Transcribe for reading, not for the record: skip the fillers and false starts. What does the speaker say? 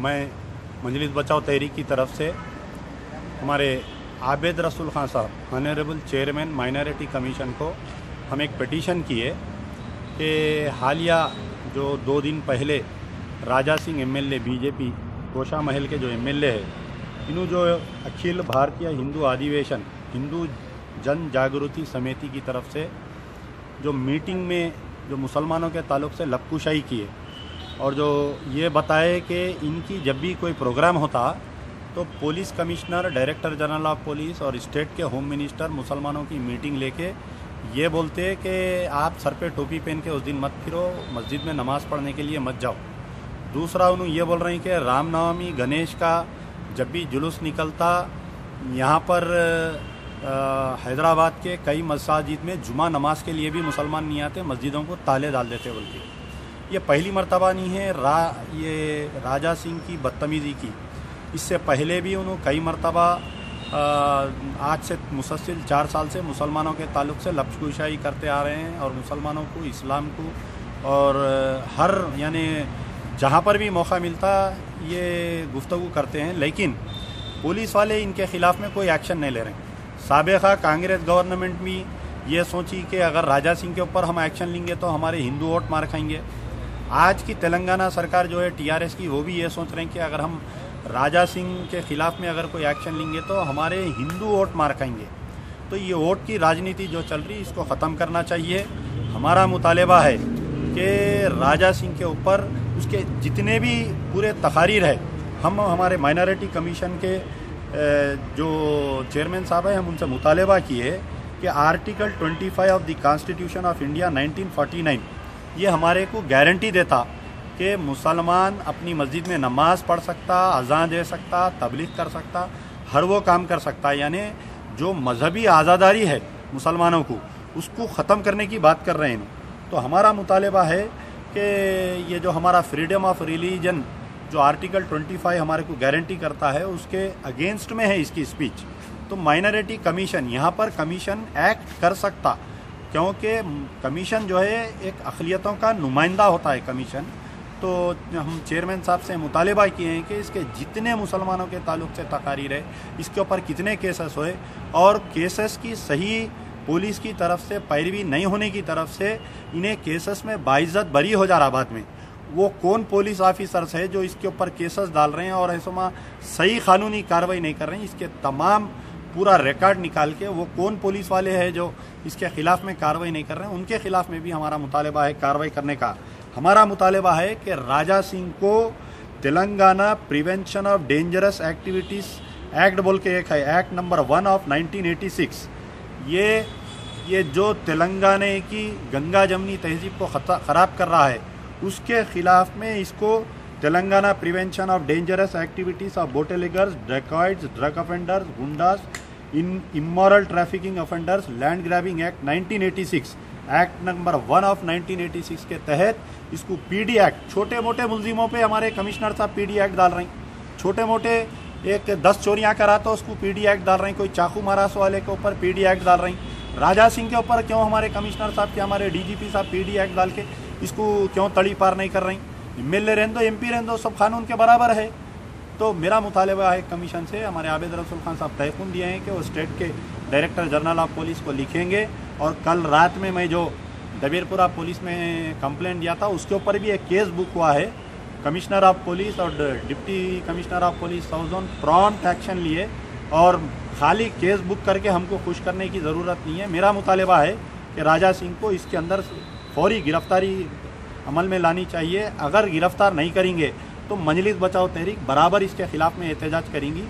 मैं मजलिस बचाओ तहरीक की तरफ से हमारे आबिद रसूल खान साहब ऑनरेबल चेयरमैन माइनॉरिटी कमीशन को हम एक पिटीशन किए कि हालिया जो 2 दिन पहले राजा सिंह एमएलए बीजेपी कोशा महल के जो एमएलए है, इन्हों जो अखिल भारतीय हिंदू अधिवेशन हिंदू जन जागृति समिति की तरफ से जो मीटिंग में जो मुसलमानों के ताल्लुक़ से लपकुशाई किए और जो ये बताए कि इनकी जब भी कोई प्रोग्राम होता तो police commissioner, director general of police और स्टेट के होम मिनिस्टर मुसलमानों की मीटिंग लेके ये बोलते कि आप सर पे टोपी पहन के उस दिन मत फिरो, मस्जिद में नमाज़ पढ़ने के लिए मत जाओ। दूसरा उन्होंने ये बोल रहे हैं कि रामनवमी गणेश का जब भी जुलूस निकलता यहाँ पर हैदराबाद के कई मसाजिद में जुमा नमाज के लिए भी मुसलमान नहीं आते, मस्जिदों को ताले डाल देते बोल के। ये पहली मर्तबा नहीं है ये राजा सिंह की बदतमीज़ी की। इससे पहले भी उन्होंने कई मर्तबा आज से मुसलसल 4 साल से मुसलमानों के ताल्लुक़ से लपकुशाई करते आ रहे हैं और मुसलमानों को, इस्लाम को और हर यानी जहाँ पर भी मौका मिलता ये गुफ्तगू करते हैं, लेकिन पुलिस वाले इनके ख़िलाफ़ में कोई एक्शन नहीं ले रहे हैं। साबिक़ा कांग्रेस गवर्नमेंट भी ये सोची कि अगर राजा सिंह के ऊपर हम एक्शन लेंगे तो हमारे हिंदू वोट मार खाएंगे। आज की तेलंगाना सरकार जो है टीआरएस की, वो भी ये सोच रहे हैं कि अगर हम राजा सिंह के ख़िलाफ़ में अगर कोई एक्शन लेंगे तो हमारे हिंदू वोट मार खाएंगे। तो ये वोट की राजनीति जो चल रही है इसको ख़त्म करना चाहिए। हमारा मुतालबा है कि राजा सिंह के ऊपर उसके जितने भी पूरे तकारीर है, हम हमारे माइनॉरिटी कमीशन के जो चेयरमैन साहब हैं, हम उनसे मुतालबा किए कि article 25 of the constitution of India 1949 ये हमारे को गारंटी देता कि मुसलमान अपनी मस्जिद में नमाज़ पढ़ सकता, अज़ान दे सकता, तबलीग कर सकता, हर वो काम कर सकता। यानी जो मजहबी आज़ादारी है मुसलमानों को, उसको ख़त्म करने की बात कर रहे हैं। तो हमारा मुतालबा है कि ये जो हमारा फ्रीडम ऑफ रिलीजन जो आर्टिकल 25 हमारे को गारंटी करता है, उसके अगेंस्ट में है इसकी स्पीच। तो माइनॉरिटी कमीशन यहाँ पर कमीशन एक्ट कर सकता, क्योंकि कमीशन जो है एक अक़लियतों का नुमाइंदा होता है कमीशन। तो हम चेयरमैन साहब से मुतालबा किए हैं कि इसके जितने मुसलमानों के ताल्लुक़ से तकारीर है, इसके ऊपर कितने केसेस हुए और केसेस की सही पुलिस की तरफ से पैरवी नहीं होने की तरफ से इन्हें केसेस में बाइज्जत बरी हो जा रहा। बाद में वो कौन पुलिस ऑफिसर्स है जो इसके ऊपर केसेस डाल रहे हैं और ऐसा सही कानूनी कार्रवाई नहीं कर रहे हैं, इसके तमाम पूरा रिकॉर्ड निकाल के वो कौन पुलिस वाले हैं जो इसके ख़िलाफ़ में कार्रवाई नहीं कर रहे हैं, उनके ख़िलाफ़ में भी हमारा मुतालबा है कार्रवाई करने का। हमारा मुतालबा है कि राजा सिंह को Telangana prevention of dangerous activities act बोल के एक है, एक्ट नंबर 1 ऑफ 1986, ये जो तेलंगाना की गंगा जमनी तहजीब को ख़राब कर रहा है, उसके ख़िलाफ़ में इसको Telangana prevention of dangerous activities of bootleggers, dacoits, drug offenders, goondas, immoral trafficking offenders, land grabbing act 1986, act number 1 of 1986 के तहत इसको पीडी एक्ट, छोटे मोटे मुलजिमों पे हमारे कमिश्नर साहब पीडी एक्ट डाल रहे हैं। छोटे मोटे एक 10 चोरियां करा तो उसको पीडी एक्ट डाल रहे हैं, कोई चाकू मारास वाले के ऊपर पीडी एक्ट डाल रहे हैं। राजा सिंह के ऊपर क्यों हमारे कमिश्नर साहब के, हमारे डीजीपी साहब पीडी एक्ट डाल के इसको क्यों तड़ी पार नहीं कर रही? एमएलए रहने दो, एमपी रहने दो, सब कानून के बराबर है। तो मेरा मुतालबा है कमीशन से, हमारे आबिद रसूल खान साहब तयक़ुन दिए हैं कि वो स्टेट के डायरेक्टर जनरल ऑफ पुलिस को लिखेंगे। और कल रात में मैं जो दबीरपुरा पुलिस में कंप्लेंट दिया था उसके ऊपर भी एक केस बुक हुआ है। कमिश्नर ऑफ पुलिस और deputy commissioner of police south zone prompt action लिए और खाली केस बुक करके हमको खुश करने की ज़रूरत नहीं है। मेरा मुतालबा है कि राजा सिंह को इसके अंदर फौरी गिरफ्तारी अमल में लानी चाहिए। अगर गिरफ्तार नहीं करेंगे तो मजलिस बचाओ तहरीक बराबर इसके ख़िलाफ़ में एहतजाज करेंगी।